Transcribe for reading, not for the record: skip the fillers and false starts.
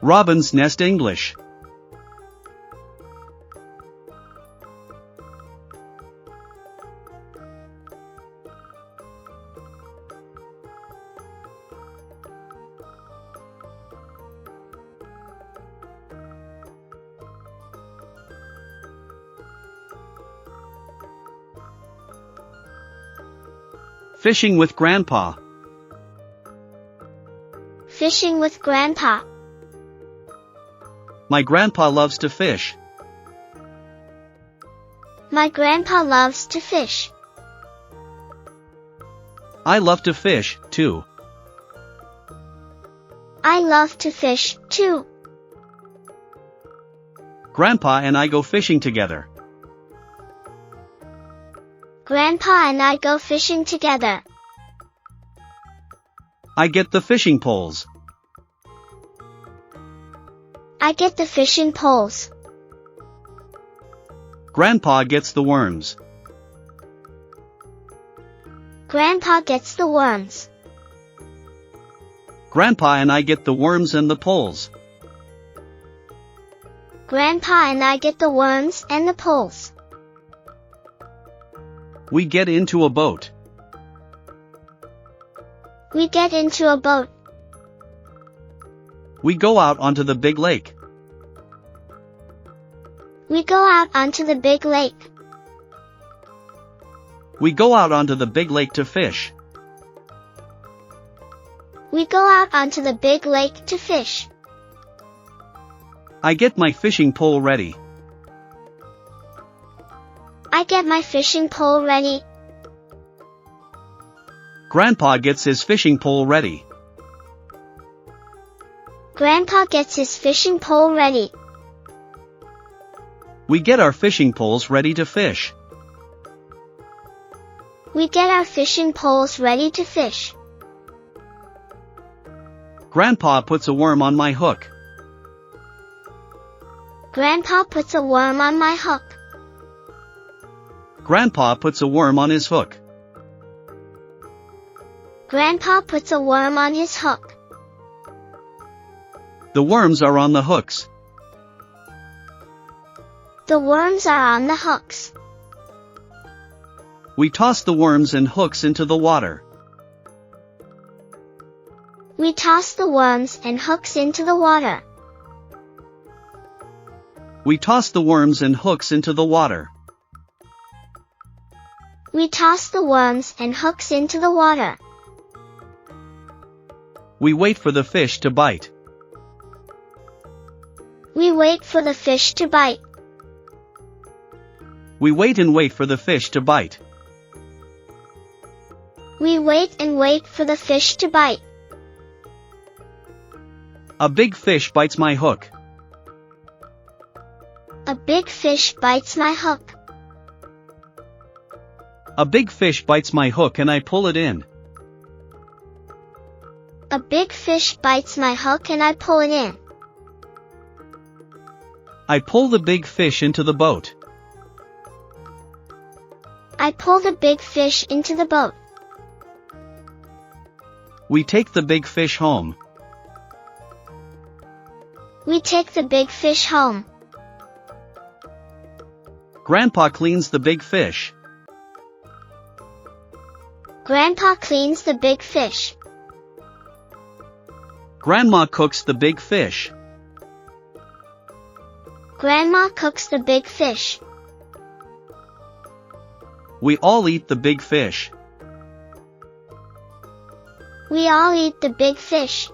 Robin's Nest English. Fishing with Grandpa. Fishing with Grandpa. My grandpa loves to fish. My grandpa loves to fish. I love to fish, too. I love to fish, too. Grandpa and I go fishing together. Grandpa and I go fishing together. I get the fishing poles. I get the fishing poles. Grandpa gets the worms. Grandpa gets the worms. Grandpa and I get the worms and the poles. Grandpa and I get the worms and the poles. We get into a boat. We get into a boat. We go out onto the big lake. We go out onto the big lake. We go out onto the big lake to fish. We go out onto the big lake to fish. I get my fishing pole ready. I get my fishing pole ready. Grandpa gets his fishing pole ready. Grandpa gets his fishing pole ready. We get our fishing poles ready to fish. We get our fishing poles ready to fish. Grandpa puts a worm on my hook. Grandpa puts a worm on my hook. Grandpa puts a worm on his hook. Grandpa puts a worm on his hook. The worms are on the hooks. The worms are on the hooks. We toss the worms and hooks into the water. We toss the worms and hooks into the water. We toss the worms and hooks into the water. We toss the worms and hooks into the water. We wait for the fish to bite. We wait for the fish to bite. We wait and wait for the fish to bite. We wait and wait for the fish to bite. A big fish bites my hook. A big fish bites my hook. A big fish bites my hook and I pull it in. A big fish bites my hook and I pull it in. I pull the big fish into the boat. I pull the big fish into the boat. We take the big fish home. We take the big fish home. Grandpa cleans the big fish. Grandpa cleans the big fish. Grandma cooks the big fish. Grandma cooks the big fish. We all eat the big fish. We all eat the big fish.